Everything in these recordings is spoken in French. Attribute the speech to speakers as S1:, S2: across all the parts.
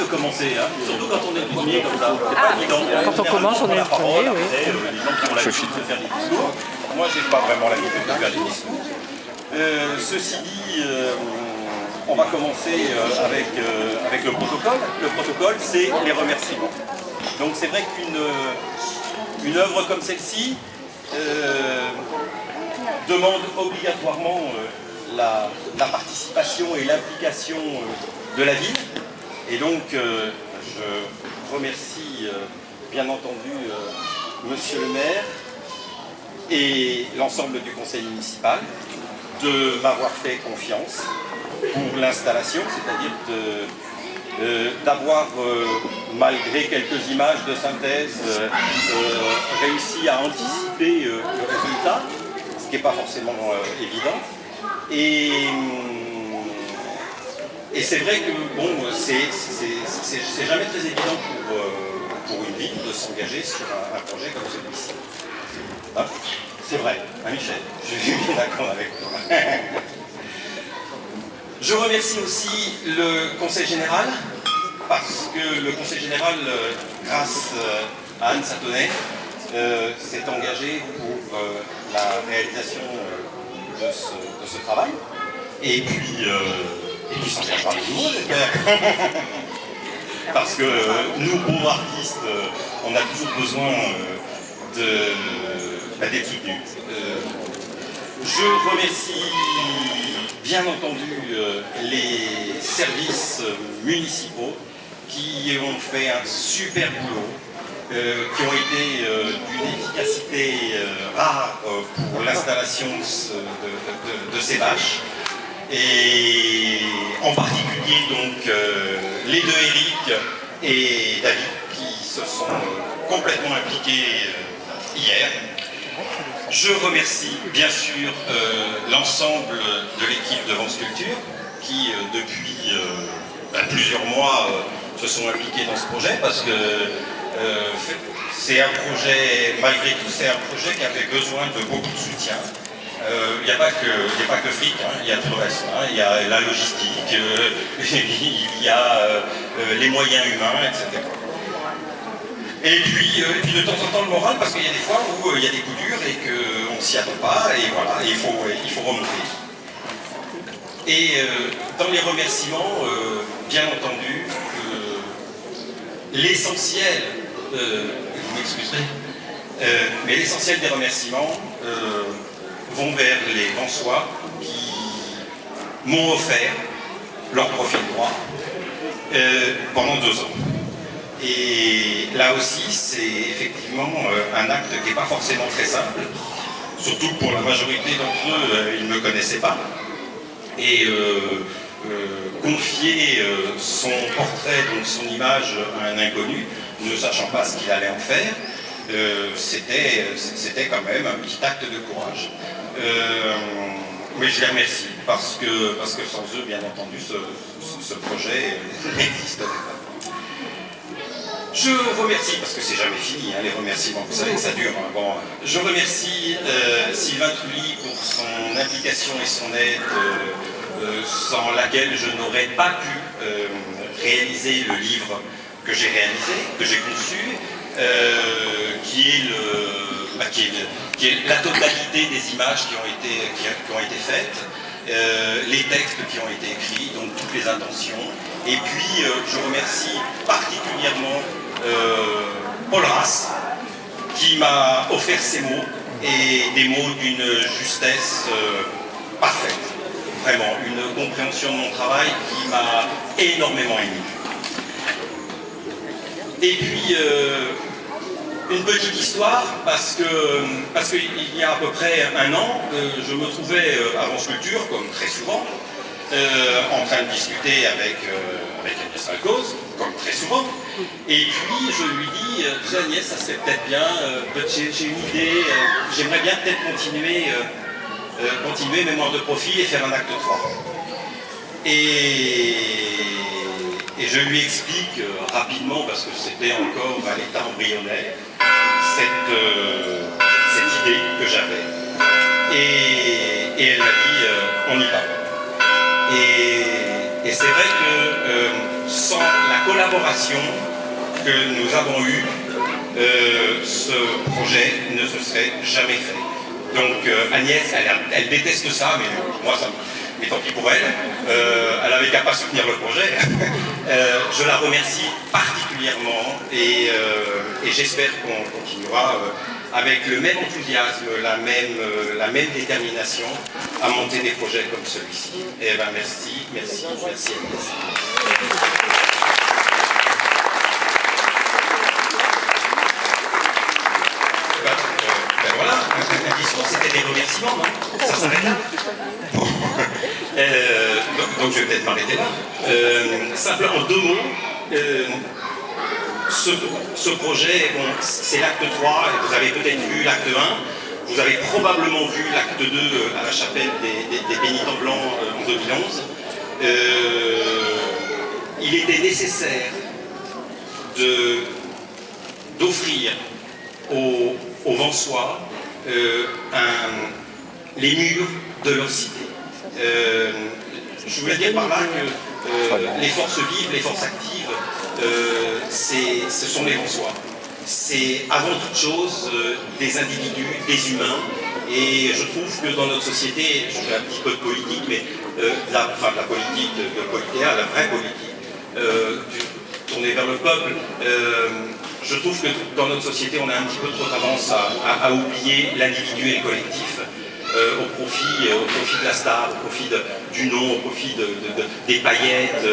S1: recommencer, hein. Surtout quand on est le premier comme ça. C'est pas évident.
S2: Quand on commence, on est le premier, oui.
S1: Les gens qui ont l'habitude de faire des discours. Moi, j'ai pas vraiment l'habitude de faire des discours. Ceci dit, on va commencer avec le protocole. Le protocole, c'est les remerciements. Donc c'est vrai qu'une œuvre comme celle-ci demande obligatoirement la participation et l'implication de la ville. Et donc, je remercie bien entendu Monsieur le maire et l'ensemble du conseil municipal de m'avoir fait confiance pour l'installation, c'est-à-dire d'avoir, malgré quelques images de synthèse, réussi à anticiper le résultat, ce qui n'est pas forcément évident. Et c'est vrai que bon, c'est jamais très évident pour une ville de s'engager sur un projet comme celui-ci. Hein, c'est vrai, hein, Michel, je suis bien d'accord avec toi. Je remercie aussi le Conseil général, parce que le Conseil général, grâce à Anne Satonnet, s'est engagé pour la réalisation de ce travail. Et puis s'engage par les nouveaux, j'espère. Parce que nous, pauvres artistes, on a toujours besoin d'être soutenus. Je remercie bien entendu les services municipaux qui ont fait un super boulot, qui ont été d'une efficacité rare pour l'installation de ces bâches. Et en particulier donc les deux Eric et David qui se sont complètement impliqués hier. Je remercie bien sûr l'ensemble de l'équipe de Vence Culture qui depuis plusieurs mois se sont impliqués dans ce projet parce que c'est un projet, malgré tout, c'est un projet qui avait besoin de beaucoup de soutien. Il n'y a pas que fric, hein, il y a tout le reste, hein, il y a la logistique, il y a les moyens humains, etc. Et puis de temps en temps le moral, parce qu'il y a des fois où il y a des coups durs et qu'on ne s'y attend pas, et voilà, il faut remonter. Et dans les remerciements, bien entendu, l'essentiel, vous m'excuserez, mais l'essentiel des remerciements vont vers les Vensois qui m'ont offert leur profil droit pendant 2 ans. Et là aussi, c'est effectivement un acte qui n'est pas forcément très simple, surtout pour la majorité d'entre eux, ils ne me connaissaient pas. Et confier son portrait, donc son image à un inconnu, ne sachant pas ce qu'il allait en faire, c'était quand même un petit acte de courage. Mais je les remercie parce que sans eux, bien entendu, ce projet n'existerait pas. Je remercie, parce que c'est jamais fini, hein, les remerciements, vous savez que ça dure. Hein, bon, je remercie Sylvain Trulli pour son implication et son aide, sans laquelle je n'aurais pas pu réaliser le livre que j'ai réalisé, que j'ai conçu, qui est la totalité des images qui ont été faites, les textes qui ont été écrits, donc toutes les intentions. Et puis je remercie particulièrement Paul Rass, qui m'a offert ces mots, et des mots d'une justesse parfaite. Vraiment, une compréhension de mon travail qui m'a énormément ému. Et puis, une petite histoire, parce qu'il y a à peu près 1 an, je me trouvais à Vence Culture, comme très souvent, en train de discuter avec Agnès Falcoz, comme très souvent. Et puis, je lui dis, tu sais Agnès, ça serait peut-être bien, j'ai une idée, j'aimerais bien peut-être continuer mémoire de profil et faire un acte 3. Et je lui explique rapidement, parce que c'était encore à l'état embryonnaire, cette idée que j'avais. Et elle m'a dit, on y va. Et c'est vrai que sans la collaboration que nous avons eue, ce projet ne se serait jamais fait. Donc Agnès, elle déteste ça, mais moi, mais tant pis pour elle. Elle n'avait qu'à pas soutenir le projet. Je la remercie particulièrement et j'espère qu'on continuera avec le même enthousiasme, la même détermination à monter des projets comme celui-ci. Et ben merci Agnès. Voilà, le discours c'était des remerciements, non? Ça s'arrête là. Bon. Donc je vais peut-être m'arrêter là. Simplement deux mots. Ce projet, bon, c'est l'acte 3, et vous avez peut-être vu l'acte 1, vous avez probablement vu l'acte 2 à la chapelle des pénitents blancs en 2011. Il était nécessaire d'offrir aux Vensois les murs de leur cité. Je voulais dire par là que les forces vives, les forces actives, ce sont les Vensois. C'est avant toute chose des individus, des humains, et je trouve que dans notre société, je fais un petit peu de politique, mais la politique de Politéa, la vraie politique, tournée vers le peuple, je trouve que dans notre société, on a un petit peu trop tendance à oublier l'individu et le collectif au profit de la star, au profit du nom, au profit des paillettes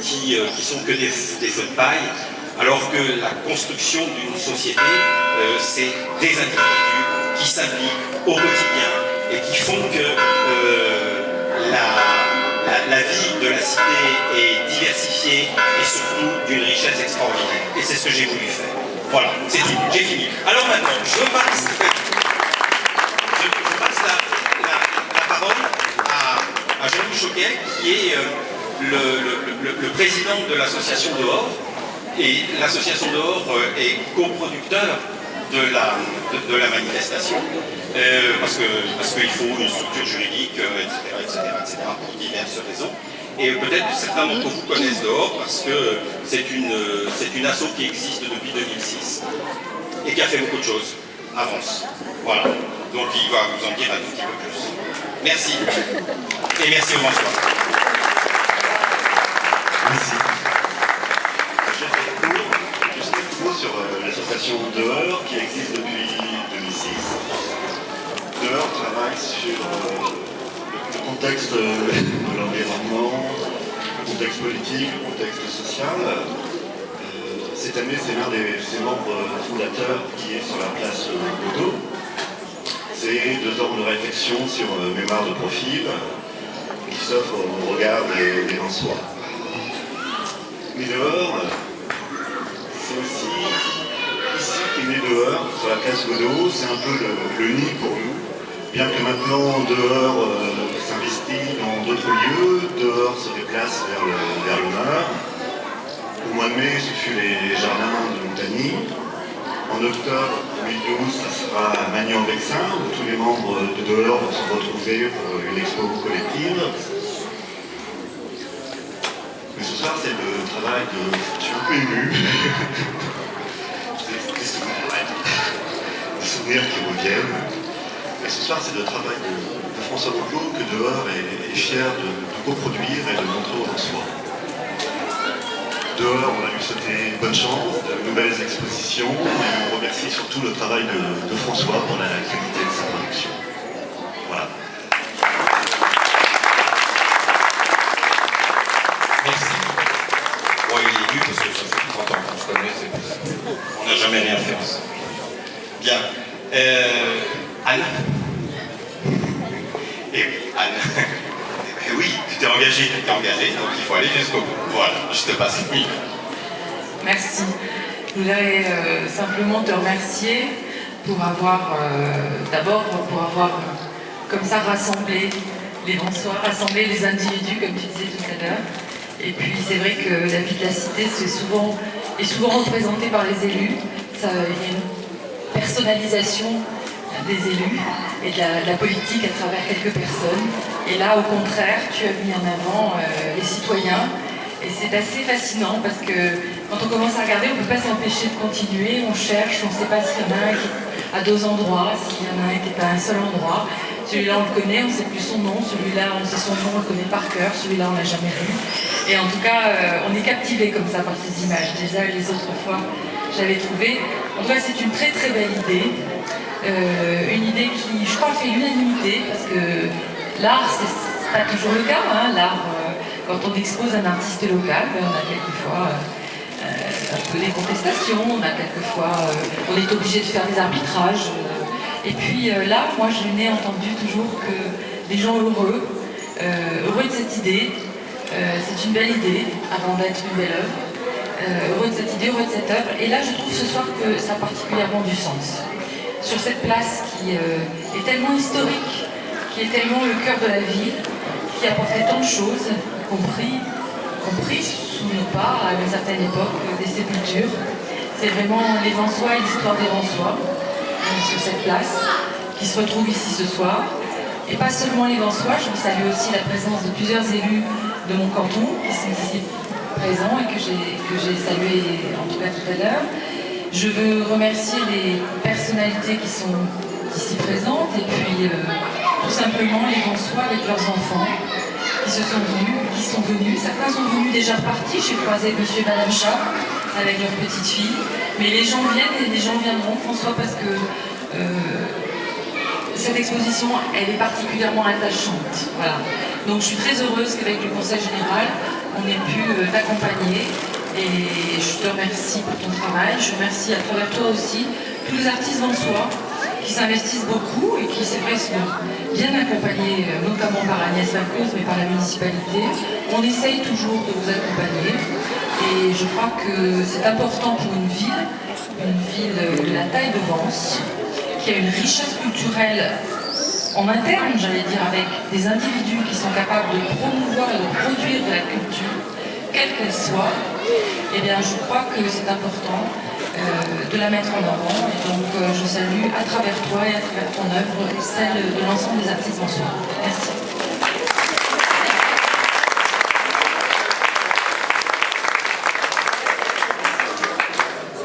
S1: qui sont que des feux de paille, alors que la construction d'une société, c'est des individus qui s'impliquent au quotidien et qui font que la vie de la cité est diversifiée et surtout d'une richesse extraordinaire. Et c'est ce que j'ai voulu faire. Voilà, c'est tout, j'ai fini. Alors maintenant, je passe la parole à Jean-Louis Choquet, qui est le président de l'association Dehors. Et l'association Dehors est coproducteur de la manifestation, parce qu'il faut une structure juridique, etc., pour diverses raisons. Et peut-être que certains d'entre vous connaissent Dehors, parce que c'est une asso qui existe depuis 2006, et qui a fait beaucoup de choses, avance. Voilà. Donc il va vous en dire un tout petit peu plus. Merci. Et merci au François.
S3: Merci. Sur l'association Dehors qui existe depuis 2006. Dehors travaille sur le contexte de l'environnement, le contexte politique, le contexte social. Cette année, c'est l'un de ses membres fondateurs qui est sur la place Godot. C'est 2 ans de réflexion sur mémoire de profil qui s'offre au regard des Vensois. Mais Dehors, c'est aussi ici qu'est né Dehors, sur la place Godot, c'est un peu le nid pour nous. Bien que maintenant Dehors s'investit dans d'autres lieux, Dehors se déplace vers le nord. Au mois de mai, ce fut les jardins de Montagny. En octobre 2012, ça sera à Magnan-Vexin, où tous les membres de Dehors vont se retrouver pour une expo collective. Mais ce soir, c'est le travail de... Je suis un peu ému. Des souvenirs qui reviennent. Et ce soir, c'est le travail de François Boclot que Dehors est fier de coproduire et de montrer aux Vensois. Dehors, on va lui souhaiter bonne chance, de nouvelles expositions, et on remercie surtout le travail de François pour la qualité de sa production. Voilà.
S1: Merci. Bon, il est ému parce que ça fait 30 ans qu'on se connaît, on n'a jamais rien fait ensemble. Bien. Anne. Eh oui, Anne. Eh oui, tu t'es engagé, donc il faut aller jusqu'au bout. Voilà, je te passe le micro.
S4: Merci. Je voudrais simplement te remercier pour avoir, d'abord pour avoir comme ça rassemblé les Vensois, rassemblé les individus, comme tu disais tout à l'heure. Et puis c'est vrai que la vie de la cité est souvent représentée par les élus. Ça, il y a une personnalisation des élus et de la politique à travers quelques personnes. Et là, au contraire, tu as mis en avant les citoyens. Et c'est assez fascinant parce que quand on commence à regarder, on ne peut pas s'empêcher de continuer. On cherche, on ne sait pas s'il y en a un qui est à 2 endroits, s'il y en a un qui est à un seul endroit. Celui-là, on le connaît, on ne sait plus son nom. Celui-là, on sait son nom, on le connaît par cœur. Celui-là, on ne l'a jamais vu. Et en tout cas, on est captivé comme ça par ces images. Déjà, les autres fois, j'avais trouvé. En tout cas, c'est une très très belle idée. Une idée qui, je crois, fait l'unanimité parce que l'art, c'est pas toujours le cas. Hein. L'art, quand on expose un artiste local, on a quelquefois un peu des contestations, on a quelquefois, on est obligé de faire des arbitrages. Et puis là, moi, je n'ai entendu toujours que des gens heureux de cette idée. C'est une belle idée, avant d'être une belle œuvre. Heureux de cette idée, heureux de cette œuvre. Et là, je trouve ce soir que ça a particulièrement du sens. Sur cette place qui est tellement historique, qui est tellement le cœur de la ville, qui apportait tant de choses, y compris sous nos pas, à une certaine époque, des sépultures. C'est vraiment les Vensois et l'histoire des Vensois sur cette place, qui se retrouvent ici ce soir. Et pas seulement les Vensois, je vous salue aussi la présence de plusieurs élus de mon canton, qui sont ici présents et que j'ai salué en tout cas tout à l'heure. Je veux remercier les personnalités qui sont ici présentes et puis tout simplement les Vensois avec leurs enfants qui sont venus. Certains sont venus déjà repartis. J'ai croisé monsieur et madame Chat avec leur petite fille. Mais les gens viennent et les gens viendront, François, parce que cette exposition, elle est particulièrement attachante. Voilà. Donc je suis très heureuse qu'avec le Conseil Général, on ait pu t'accompagner. Et je te remercie pour ton travail. Je remercie à travers toi aussi tous les artistes vensois qui s'investissent beaucoup et qui, c'est vrai, sont bien accompagnés, notamment par Agnès Vacose, mais par la municipalité. On essaye toujours de vous accompagner. Et je crois que c'est important pour une ville de la taille de Vence, qui a une richesse culturelle en interne, j'allais dire, avec des individus qui sont capables de promouvoir et de produire de la culture, quelle qu'elle soit. Eh bien, je crois que c'est important de la mettre en avant. Et donc, je salue à travers toi et à travers ton œuvre celle de l'ensemble des artistes vensois. Merci.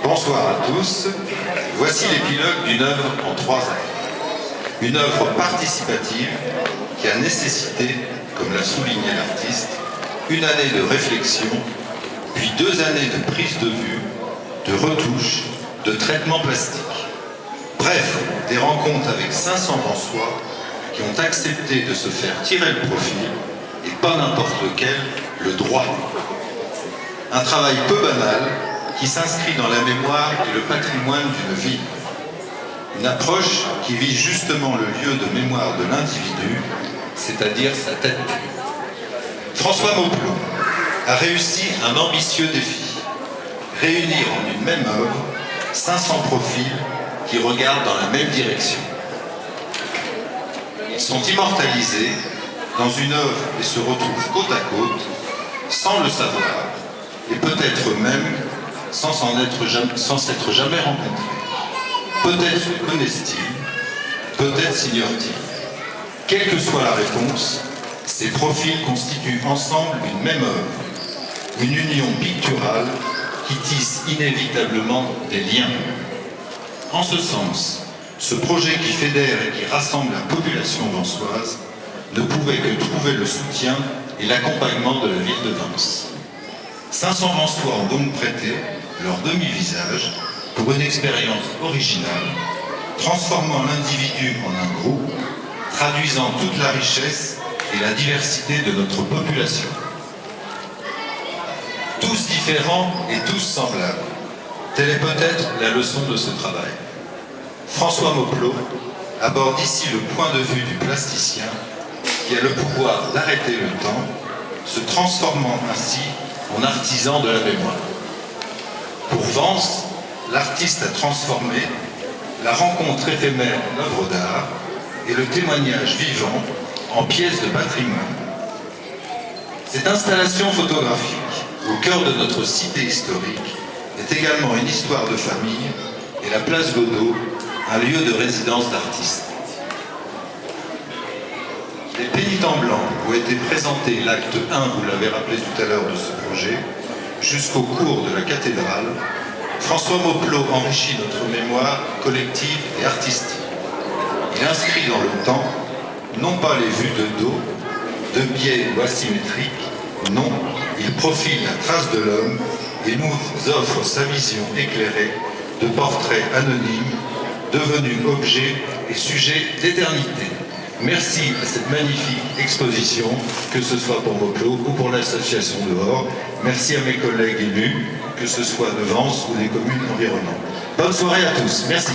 S5: Bonsoir à tous. Voici l'épilogue d'une œuvre en 3 actes. Une œuvre participative qui a nécessité, comme l'a souligné l'artiste, une année de réflexion, puis 2 années de prise de vue, de retouche, de traitement plastique. Bref, des rencontres avec 500 Vensois qui ont accepté de se faire tirer le profil, et pas n'importe lequel, le droit. Un travail peu banal qui s'inscrit dans la mémoire et le patrimoine d'une ville. Une approche qui vise justement le lieu de mémoire de l'individu, c'est-à-dire sa tête. François Mauplot a réussi un ambitieux défi. Réunir en une même œuvre 500 profils qui regardent dans la même direction. Ils sont immortalisés dans une œuvre et se retrouvent côte à côte, sans le savoir, et peut-être même sans s'être jamais rencontrés. Peut-être se connaissent-ils, peut-être s'ignorent-ils. Quelle que soit la réponse, ces profils constituent ensemble une même œuvre, une union picturale qui tisse inévitablement des liens. En ce sens, ce projet qui fédère et qui rassemble la population vensoise ne pouvait que trouver le soutien et l'accompagnement de la ville de Vence. 500 Vensois ont donc prêté leur demi-visage pour une expérience originale, transformant l'individu en un groupe, traduisant toute la richesse et la diversité de notre population. Tous différents et tous semblables, telle est peut-être la leçon de ce travail. François Mauplot aborde ici le point de vue du plasticien qui a le pouvoir d'arrêter le temps, se transformant ainsi en artisan de la mémoire. Pour Vence, l'artiste a transformé la rencontre éphémère en œuvre d'art et le témoignage vivant en pièce de patrimoine. Cette installation photographique, au cœur de notre cité historique, est également une histoire de famille et la place Godot, un lieu de résidence d'artistes. Les pénitents blancs où a été présenté l'acte 1, vous l'avez rappelé tout à l'heure, de ce projet, jusqu'au cours de la cathédrale, François Mauplot enrichit notre mémoire collective et artistique. Il inscrit dans le temps, non pas les vues de dos, de biais ou asymétriques, non, il profile la trace de l'homme et nous offre sa vision éclairée de portraits anonymes devenus objets et sujets d'éternité. Merci à cette magnifique exposition, que ce soit pour Mauplot ou pour l'association Dehors. Merci à mes collègues élus, que ce soit de Vence ou des communes environnantes. Bonne soirée à tous. Merci.